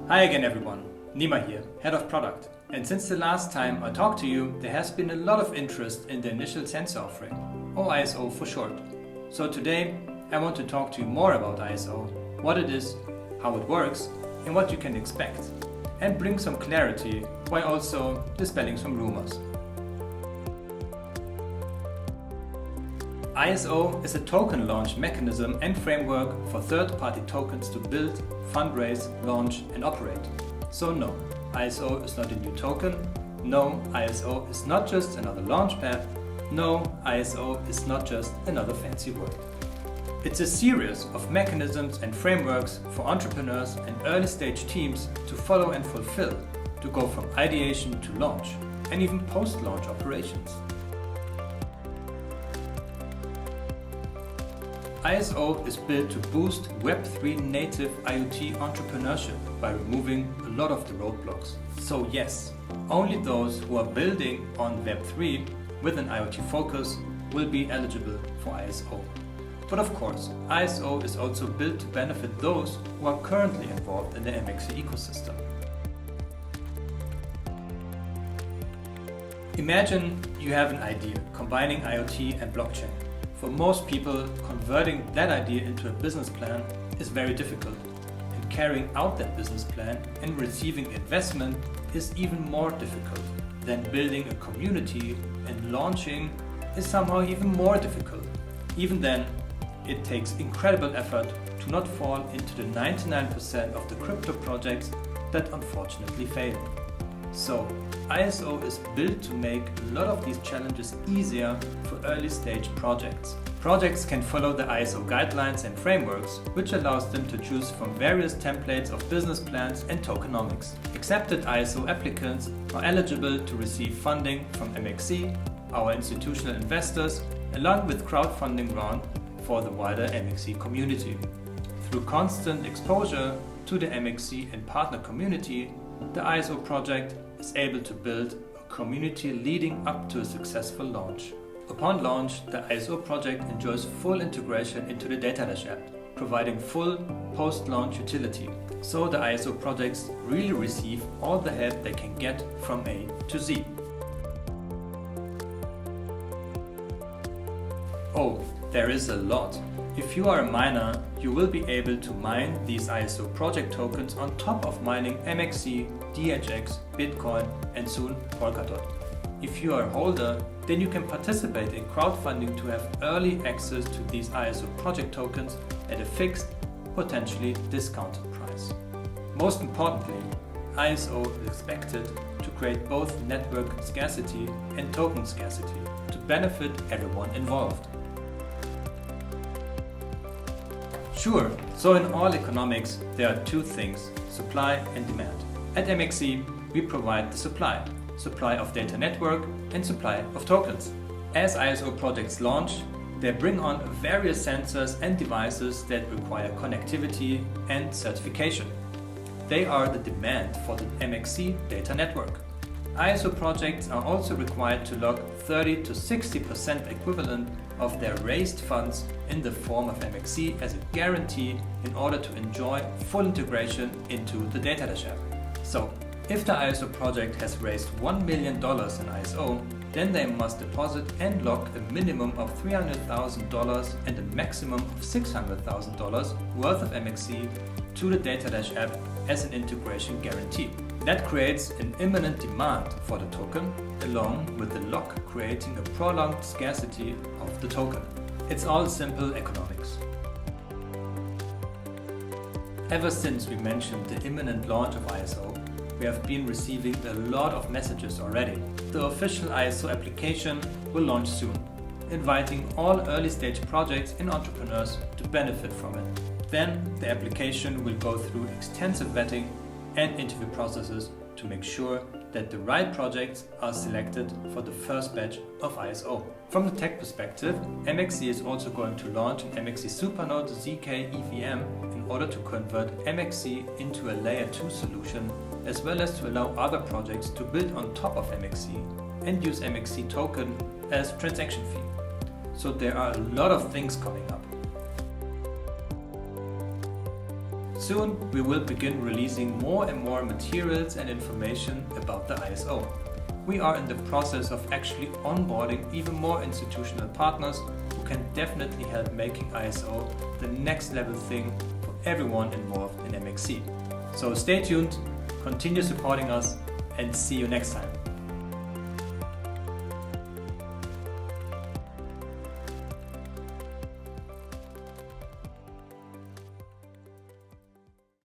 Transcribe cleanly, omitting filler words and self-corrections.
Hi again everyone, Nima here, Head of Product. And since the last time I talked to you, there has been a lot of interest in the initial sensor offering, or ISO for short. So today I want to talk to you more about ISO, what it is, how it works, and what you can expect, and bring some clarity while also dispelling some rumors. ISO is a token launch mechanism and framework for third-party tokens to build, fundraise, launch and operate. So no, ISO is not a new token. No, ISO is not just another launchpad. No, ISO is not just another fancy word. It's a series of mechanisms and frameworks for entrepreneurs and early-stage teams to follow and fulfill, to go from ideation to launch, and even post-launch operations. ISO is built to boost Web3 native IoT entrepreneurship by removing a lot of the roadblocks. So yes, only those who are building on Web3 with an IoT focus will be eligible for ISO. But of course, ISO is also built to benefit those who are currently involved in the MXC ecosystem. Imagine you have an idea combining IoT and blockchain. For most people, converting that idea into a business plan is very difficult, and carrying out that business plan and receiving investment is even more difficult. Then building a community and launching is somehow even more difficult. Even then, it takes incredible effort to not fall into the 99% of the crypto projects that unfortunately fail. So, ISO is built to make a lot of these challenges easier for early stage projects. Projects can follow the ISO guidelines and frameworks, which allows them to choose from various templates of business plans and tokenomics. Accepted ISO applicants are eligible to receive funding from MXC, our institutional investors, along with crowdfunding round for the wider MXC community. Through constant exposure to the MXC and partner community, the ISO project is able to build a community leading up to a successful launch. Upon launch, the ISO project enjoys full integration into the Datadash app, providing full post-launch utility. So the ISO projects really receive all the help they can get from A to Z. Oh, there is a lot. If you are a miner, you will be able to mine these ISO project tokens on top of mining MXC, DHX, Bitcoin and soon Polkadot. If you are a holder, then you can participate in crowdfunding to have early access to these ISO project tokens at a fixed, potentially discounted price. Most importantly, ISO is expected to create both network scarcity and token scarcity to benefit everyone involved. Sure, so in all economics there are two things, supply and demand. At MXC we provide the supply of data network and supply of tokens. As ISO projects launch, they bring on various sensors and devices that require connectivity and certification. They are the demand for the MXC data network. ISO projects are also required to lock 30 to 60% equivalent of their raised funds in the form of MXC as a guarantee in order to enjoy full integration into the Datadash app. So, if the ISO project has raised $1 million in ISO, then they must deposit and lock a minimum of $300,000 and a maximum of $600,000 worth of MXC to the Datadash app as an integration guarantee. That creates an imminent demand for the token, along with the lock creating a prolonged scarcity of the token. It's all simple economics. Ever since we mentioned the imminent launch of ISO, we have been receiving a lot of messages already. The official ISO application will launch soon, inviting all early stage projects and entrepreneurs to benefit from it. Then the application will go through extensive vetting and interview processes to make sure that the right projects are selected for the first batch of ISO. From the tech perspective, MXC is also going to launch an MXC Supernode ZK EVM in order to convert MXC into a layer 2 solution, as well as to allow other projects to build on top of MXC and use MXC token as transaction fee. So there are a lot of things coming up. soon we will begin releasing more and more materials and information about the ISO. We are in the process of actually onboarding even more institutional partners who can definitely help making ISO the next level thing for everyone involved in MXC. So stay tuned, continue supporting us, and see you next time.